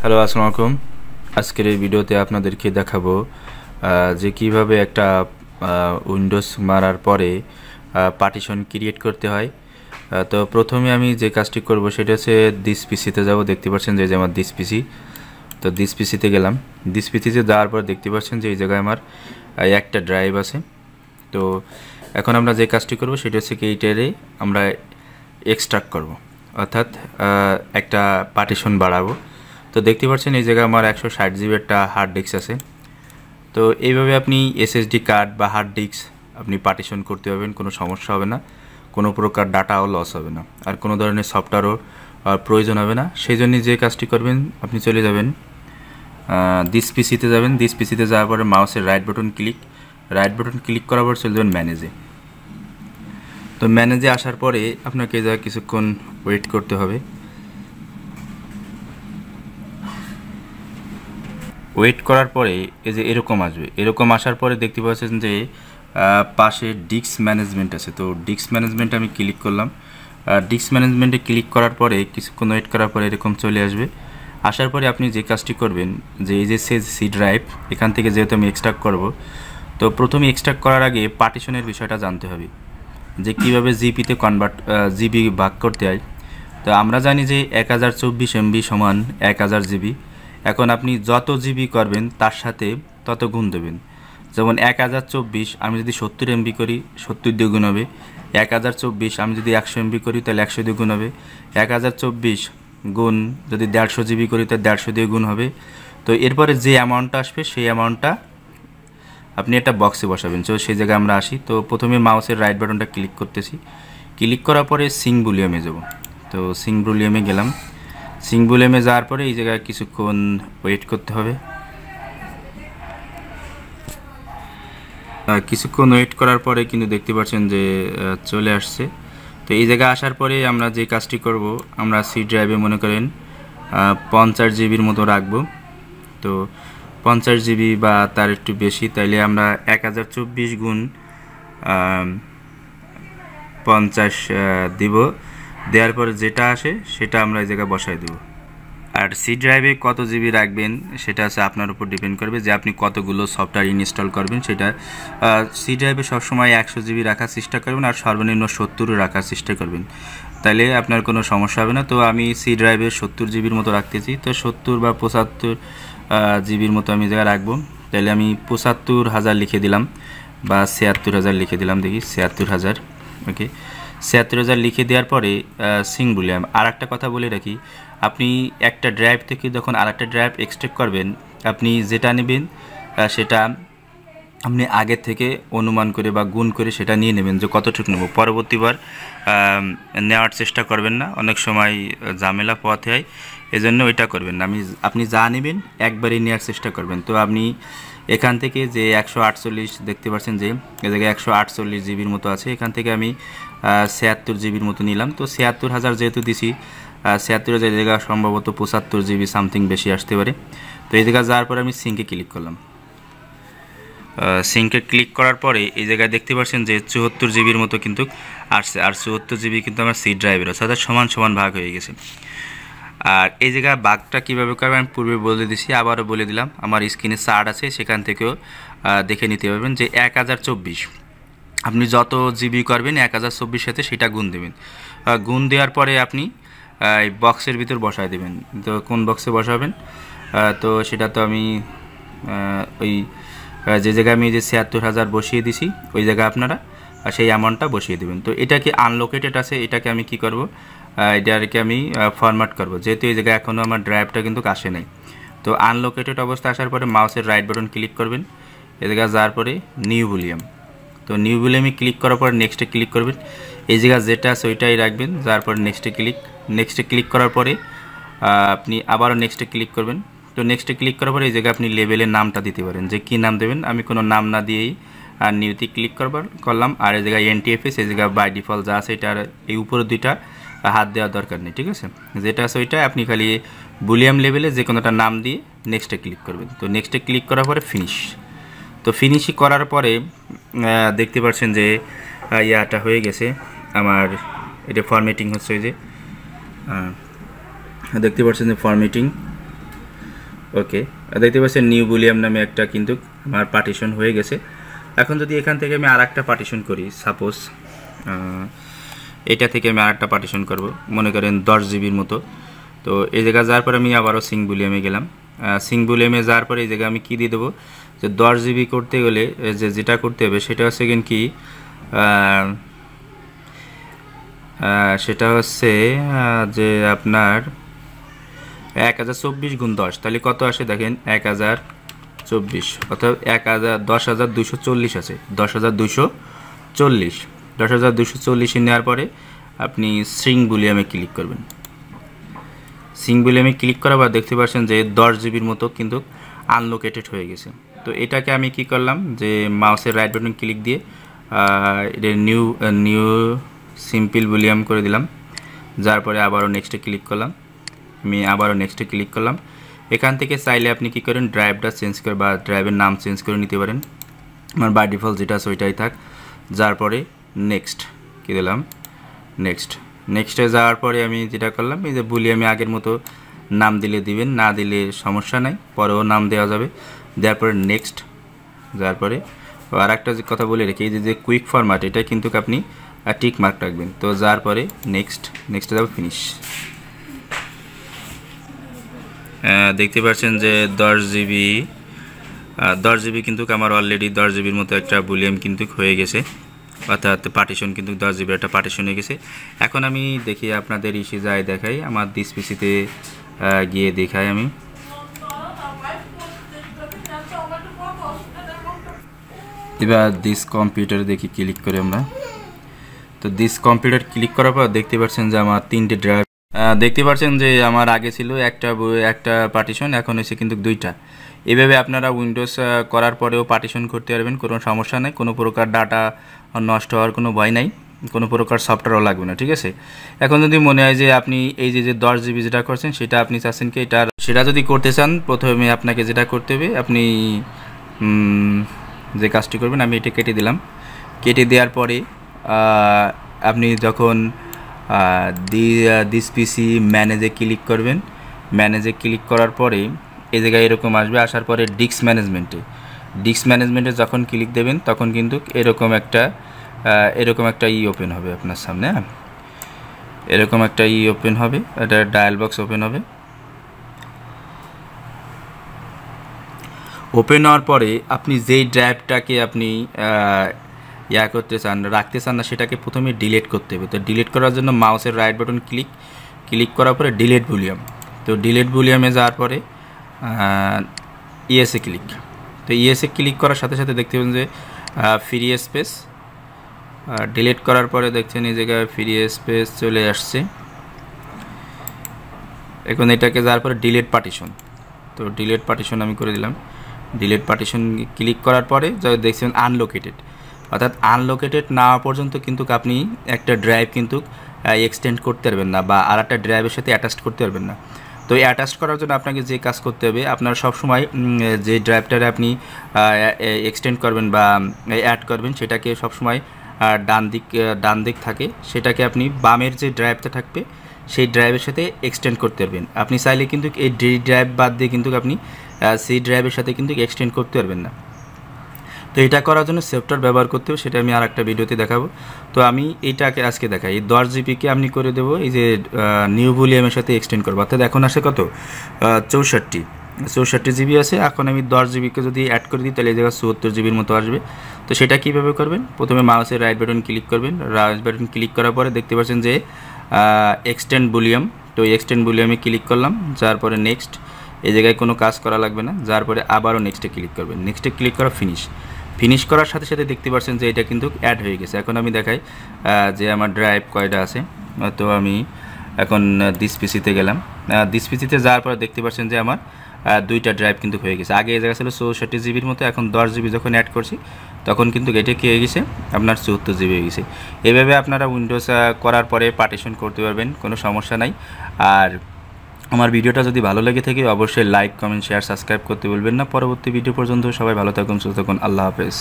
Hello, আসসালামু আলাইকুম। আজকের এই ভিডিওতে আপনাদেরকে দেখাবো যে কিভাবে একটা উইন্ডোজ মারার পরে পার্টিশন ক্রিয়েট করতে হয়। তো প্রথমে আমি যে কাজটি করব সেটা হচ্ছে দিস পিসিতে যাব। দেখতে পাচ্ছেন যে আমার দিস পিসি, তো দিস পিসিতে গেলাম। দিস পিসিতে যাওয়ার পর দেখতে পাচ্ছেন যে এই জায়গায় আমার একটা ড্রাইভ আছে। তো এখন আমরা যে কাজটি করব সেটা হচ্ছে কি এইটারে আমরা এক্সট্রাক্ট করব, অর্থাৎ একটা পার্টিশন বাড়াবো। তো দেখতে পাচ্ছেন এই জায়গায় আমার 160 জিবি একটা হার্ড ডিস্ক আছে। তো এইভাবে আপনি এসএসডি কার্ড বা হার্ড ডিস্ক আপনি পার্টিশন করতে পারবেন, কোনো সমস্যা হবে না, কোনো প্রকার ডাটাও লস হবে না, আর কোনো ধরনের সফটওয়্যারও প্রয়োজন হবে না। সেই জন্য যে কাজটি করবেন, আপনি চলে যাবেন দিস পিসিতে যাবেন। দিস পিসিতে যাওয়ার পরে মাউসের রাইট বাটন ক্লিক করার পর চলে যাবেন ম্যানেজে। তো ম্যানেজে আসার পরে আপনাকে যা কিছুক্ষণ ওয়েট করতে হবে। ওয়েট করার পরে এই যে এরকম আসবে, এরকম আসার পরে দেখতে পাচ্ছেন যে পাশে ডিস্ক ম্যানেজমেন্ট আছে। তো ডিস্ক ম্যানেজমেন্টে আমি ক্লিক করলাম। ডিস্ক ম্যানেজমেন্টে ক্লিক করার পরে কিছুক্ষণ ওয়েট করার পরে এরকম চলে আসবে। আসার পরে আপনি যে কাজটি করবেন, যে এই যে সি ড্রাইভ, এখান থেকে যেহেতু আমি এক্সট্রাক্ট করব, তো প্রথমে এক্সট্রাক্ট করার আগে পার্টিশনের বিষয়টা জানতে হবে যে কীভাবে জিপিতে জিবি ভাগ করতে হয়। তো আমরা জানি যে 1024 MB সমান 1000 জিবি। এখন আপনি যত জিবি করবেন তার সাথে তত গুণ দেবেন। যেমন 1024 আমি যদি 70 MB করি, 70 দিয়ে গুণ হবে। 1024 আমি যদি 100 MB করি, তাহলে 100 দিয়ে গুণ হবে। 1024 গুণ যদি 150 জিবি করি, তাহলে 150 দিয়ে গুণ হবে। তো এরপরে যে অ্যামাউন্টটা আসবে সেই অ্যামাউন্টটা আপনি একটা বক্সে বসাবেন। তো সেই জায়গায় আমরা আসি। তো প্রথমে মাউসের রাইট বাটনটা ক্লিক করতেছি। ক্লিক করার পরে সিং বুলিয়ামে যাব। তো সিং বুলিয়ামে গেলাম। সিং বুলিয়ামে যাওয়ার পরে এই জায়গায় কিছুক্ষণ ওয়েট করতে হবে। কিছুক্ষণ ওয়েট করার পরে কিন্তু দেখতে পাচ্ছেন যে চলে আসছে। তো এই জায়গায় আসার পরে আমরা যে কাজটি করব, আমরা সি ড্রাইভে মনে করেন 50 জিবির মতো রাখবো। তো 50 জিবি বা তার একটু বেশি, তাইলে আমরা 1024 গুণ 50 দিব। দেওয়ার পরে যেটা আসে সেটা আমরা এই জায়গায় বসাই দেব। আর সি ড্রাইভে কত জিবি রাখবেন সেটা আছে আপনার উপর ডিপেন্ড করবে, যে আপনি কতগুলো সফটওয়্যার ইনস্টল করবেন। সেটা সি ড্রাইভে সবসময় 100 জিবি রাখার চেষ্টা করবেন, আর সর্বনিম্ন 70 রাখার চেষ্টা করবেন, তাহলে আপনার কোনো সমস্যা হবে না। তো আমি সি ড্রাইভে 70 জিবির মতো রাখতেছি। তো 70 বা 75 জিবির মতো আমি জায়গায় রাখবো। তাহলে আমি 75,000 লিখে দিলাম, বা 76,000 লিখে দিলাম। দেখি 76,000, ওকে। 76,000 লিখে দেওয়ার পরে সিং বুলিয়াম। আর একটা কথা বলে রাখি, আপনি একটা ড্রাইভ থেকে যখন আর একটা ড্রাইভ এক্সট্রাক্ট করবেন, আপনি যেটা নেবেন সেটা আপনি আগে থেকে অনুমান করে বা গুণ করে সেটা নিয়ে নেবেন যে কতটুকু নেব। পরবর্তীবার নেওয়ার চেষ্টা করবেন না, অনেক সময় ঝামেলা পোহাতে হয়, এজন্য ওইটা করবেন না। আপনি যা নেবেন একবারই নেওয়ার চেষ্টা করবেন। তো আপনি এখান থেকে যে 148 দেখতে পাচ্ছেন যে এ জায়গায় 148 জিবির মতো আছে, এখান থেকে আমি 76 জিবির মতো নিলাম। তো 76,000 যেহেতু দিছি, 76,000 জায়গায় সম্ভবত 75 জিবি সামথিং বেশি আসতে পারে। তো এই জায়গায় যাওয়ার পরে আমি সিঙ্কে ক্লিক করলাম। সিঙ্কে ক্লিক করার পরে এই জায়গায় দেখতে পাচ্ছেন যে 74 জিবির মতো কিন্তু আসছে, আর 74 জিবি কিন্তু আমার সি ড্রাইভের আছে, অর্থাৎ সমান সমান ভাগ হয়ে গেছে। আর এই জায়গায় ভাগটা কীভাবে করবে আমি পূর্বে বলে দিছি, আবারও বলে দিলাম। আমার স্ক্রিনে চার্ট আছে, সেখান থেকেও দেখে নিতে পারবেন যে 1024 আপনি যত জিবি করবেন 1024 সাথে সেটা গুণ দেবেন। গুণ দেওয়ার পরে আপনি এই বক্সের ভিতর বসায় দেবেন। তো কোন বক্সে বসাবেন, তো সেটা তো আমি ওই যে জায়গায় আমি যে 76,000 বসিয়ে দিছি ওই জায়গায় আপনারা সেই অ্যামাউন্টটা বসিয়ে দেবেন। তো এটা কি আনলোকেটেড আছে, এটাকে আমি কি করব, এটাকে আমি ফরম্যাট করব, যেহেতু এই জায়গায় এখনও আমার ড্রাইভটা কিন্তু আসে নাই। তো আনলোকেটেড অবস্থা আসার পরে মাউসের রাইট বাটন ক্লিক করবেন, এ জায়গায় যাওয়ার পরে নিউ ভলিউম। তো নিউ ভলিউমে ক্লিক করার পর নেক্সটে ক্লিক করবেন। এই জায়গায় যেটা আছে ওইটাই রাখবেন। যাওয়ার পরে নেক্সটে ক্লিক করার পরে আপনি আবারও নেক্সটে ক্লিক করবেন। তো নেক্সটে ক্লিক করার পরে এই জায়গায় আপনি লেভেলের নামটা দিতে পারেন, যে কী নাম দেবেন। আমি কোনো নাম না দিয়েই আর নিউতে ক্লিক করলাম। আর এই জায়গায় NTFS, এই জায়গায় বাই ডিফল্ট যা আছে এটা, আর এই উপরে দুইটা হাত দেওয়ার দরকার নেই, ঠিক আছে। যেটা আছে ওইটা আপনি খালি বুলিয়াম লেভেলে যে কোনোটা নাম দিয়ে নেক্সটে ক্লিক করবেন। তো নেক্সটে ক্লিক করার পরে ফিনিশ। তো ফিনিশই করার পরে দেখতে পাচ্ছেন যে ইয়াটা হয়ে গেছে আমার, এটা ফরম্যাটিং হচ্ছে। ওই যে দেখতে পাচ্ছেন যে ফরম্যাটিং ওকে, দেখতে পাচ্ছেন নিউ বুলিয়াম নামে একটা কিন্তু আমার পার্টিশন হয়ে গেছে। এখন যদি এখান থেকে আমি আর একটা পার্টিশন করি, সাপোজ এটা থেকে আমি আর একটা পার্টিশন করব, মনে করেন 10 জিবির মতো। তো এই জায়গায় যাওয়ার পরে আমি আবারও সিং বুলিয়ামে গেলাম। সিং বুলিয়ামে যাওয়ার পরে এই জায়গায় আমি কী দিয়ে দেবো, যে 10 জিবি করতে গেলে যেটা করতে হবে সেটা হচ্ছে কি সেটা হচ্ছে যে আপনার 1024 গুণ 10, তাহলে কত আসে দেখেন, 1024 অর্থাৎ 10,240 আছে, 10,240 নেওয়ার পরে আপনি সিং বুলিয়ামে ক্লিক করবেন। সিং বুলিয়ামে ক্লিক করার পর দেখতে পাচ্ছেন যে 10 জিবির মতো কিন্তু আনলোকেটেড হয়ে গেছে। তো এটাকে আমি কি করলাম, যে মাউসের রাইট বাটন ক্লিক দিয়ে এটা নিউ সিম্পল বুলিয়াম করে দিলাম। যার পরে আবারও নেক্সটে ক্লিক করলাম, আমি আবারও নেক্সটে ক্লিক করলাম। এখান থেকে চাইলে আপনি কি করেন, ড্রাইভটা চেঞ্জ করে বা ড্রাইভের নাম চেঞ্জ করে নিতে পারেন। আমার বাই ডিফল্ট যেটা আছে ওইটাই থাক। যার পরে নেক্সট কি দিলাম, নেক্সটে যাওয়ার পরে আমি যেটা করলাম, এই যে বুলিয়ামে আগের মতো নাম দিলে দিবেন, না দিলে সমস্যা নাই, পরেও নাম দেওয়া যাবে। দেওয়ার পরে নেক্সট, যার পরে আর একটা যে কথা বলে রেখে, এই যে কুইক ফরম্যাট, এটা কিন্তু আপনি টিক মার্ক রাখবেন। তো যার পরে নেক্সটে যাবো ফিনিশ। দেখতে পাচ্ছেন যে 10 জিবি কিন্তু আমার অলরেডি 10 জিবির মতো একটা বুলিয়াম কিন্তু হয়ে গেছে, অর্থাৎ পার্টিশন কিন্তু 10 জিবির একটা পার্টিশন হয়ে গেছে। এখন আমি দেখি আপনাদের ইসে যায় দেখাই, আমার দিস পিসিতে গিয়ে দেখাই আমি। এবার দিস কম্পিউটার দেখি ক্লিক করে আমরা। তো দিস কম্পিউটার ক্লিক করার পর দেখতে পাচ্ছেন যে আমার 3টে ড্রাইভ, দেখতে পাচ্ছেন যে আমার আগে ছিল একটা পার্টিশন, এখন এসে কিন্তু 2টা। এভাবে আপনারা উইন্ডোজ করার পরেও পার্টিশন করতে পারবেন, কোনো সমস্যা নেই, কোনো প্রকার ডাটা নষ্ট হওয়ার কোনো ভয় নাই, কোনো প্রকার সফটওয়্যারও লাগবে না, ঠিক আছে। এখন যদি মনে হয় যে আপনি এই যে 10 জিবি যেটা করছেন সেটা আপনি চাচ্ছেন কি সেটা যদি করতে চান, প্রথমে আপনাকে যেটা করতে হবে, আপনি যে কাজটি করবেন, আমি এটা কেটে দিলাম। কেটে দেওয়ার পরে আপনি যখন দিস পিসি ম্যানেজে ক্লিক করবেন, ম্যানেজে ক্লিক করার পরে এই জায়গায় এরকম আসবে। আসার পরে ডিস্ক ম্যানেজমেন্টে যখন ক্লিক দেবেন তখন কিন্তু এরকম একটা ওপেন হবে আপনার সামনে। এরকম একটা ওপেন হবে, একটা ডায়াল বক্স ওপেন হবে। ওপেন হওয়ার পরে আপনি যেই ড্রাইভটাকে আপনি করতে চান, রাখতে চান না, সেটাকে প্রথমে ডিলিট করতে হবে। তো ডিলিট করার জন্য মাউসের রাইট বাটন ক্লিক করার পরে ডিলিট ভলিউম, তো ডিলিট ভলিউমে যাওয়ার পরে ইএসএ ক্লিক। তো ইএসএ ক্লিক করার সাথে সাথে দেখতে পাবেন যে ফ্রি স্পেস, ডিলিট করার পরে দেখছেন এই জায়গায় ফ্রি স্পেস চলে আসছে। এখন এটাকে যাওয়ার পরে ডিলিট পার্টিশন, তো ডিলিট পার্টিশন আমি করে দিলাম। ডিলিট পার্টিশন ক্লিক করার পরে যা দেখছেন আনলোকেটেড, অর্থাৎ আনলোকেটেড না হওয়া পর্যন্ত কিন্তু আপনি একটা ড্রাইভ কিন্তু এক্সটেন্ড করতে পারবেন না, বা আর একটা ড্রাইভের সাথে অ্যাটাচ করতে পারবেন না। তো অ্যাটাচ করার জন্য আপনাকে যে কাজ করতে হবে, আপনার সবসময় যে ড্রাইভটারে আপনি এক্সটেন্ড করবেন বা অ্যাড করবেন, সেটাকে সবসময় ডান দিক থাকে, সেটাকে আপনি বামের যে ড্রাইভটা থাকবে সেই ড্রাইভের সাথে এক্সটেন্ড করতে পারবেন। আপনি চাইলে কিন্তু এই ড্রাইভ বাদ দিয়ে কিন্তু আপনি সেই ড্রাইভের সাথে কিন্তু এক্সটেন্ড করতে পারবেন না। তো এটা করার জন্য সফটওয়্যার ব্যবহার করতে হবে, সেটা আমি আর একটা ভিডিওতে দেখাবো। তো আমি এইটাকে আজকে দেখাই। এই 10 জিবিকে আপনি করে দেবো এই যে নিউ ভলিউমের সাথে এক্সটেন্ড করবো, অর্থাৎ এখন আসে কত 64 জিবি আছে। এখন আমি 10 জিবিকে যদি অ্যাড করে দিই তাহলে এই জায়গায় 74 জিবির মতো আসবে। তো সেটা কীভাবে করবেন, প্রথমে মাউসের রাইট বাটন ক্লিক করবেন। রাইট বাটন ক্লিক করার পরে দেখতে পাচ্ছেন যে এক্সটেন্ড ভলিউম, তো এক্সটেন্ড ভলিউমে ক্লিক করলাম। যার পরে নেক্সট, এই জায়গায় কোনো কাজ করা লাগবে না। যার পরে আবারও নেক্সটে ক্লিক করবেন, নেক্সটে ক্লিক করা ফিনিশ করার সাথে সাথে দেখতে পাচ্ছেন যে এটা কিন্তু অ্যাড হয়ে গেছে। এখন আমি দেখাই যে আমার ড্রাইভ কয়টা আছে। তো আমি এখন দিস পিসিতে গেলাম। দিস পিসিতে যাওয়ার পরে দেখতে পাচ্ছেন যে আমার 2টা ড্রাইভ কিন্তু হয়ে গেছে। আগে এই জায়গা ছিল 64 জিবির মতো, এখন 10 জিবি যখন অ্যাড করছি তখন কিন্তু এটা কী হয়ে গেছে, আপনার 74 জিবি হয়ে গেছে। এভাবে আপনারা উইন্ডোজ করার পরে পার্টিশন করতে পারবেন, কোনো সমস্যা নাই। আর আমার ভিডিওটা যদি ভালো লেগে থাকে অবশ্যই লাইক, কমেন্ট, শেয়ার, সাবস্ক্রাইব করতে বলবেন না। পরবর্তী ভিডিও পর্যন্ত সবাই ভালো থাকুন, সুস্থ থাকুন। আল্লাহ হাফেজ।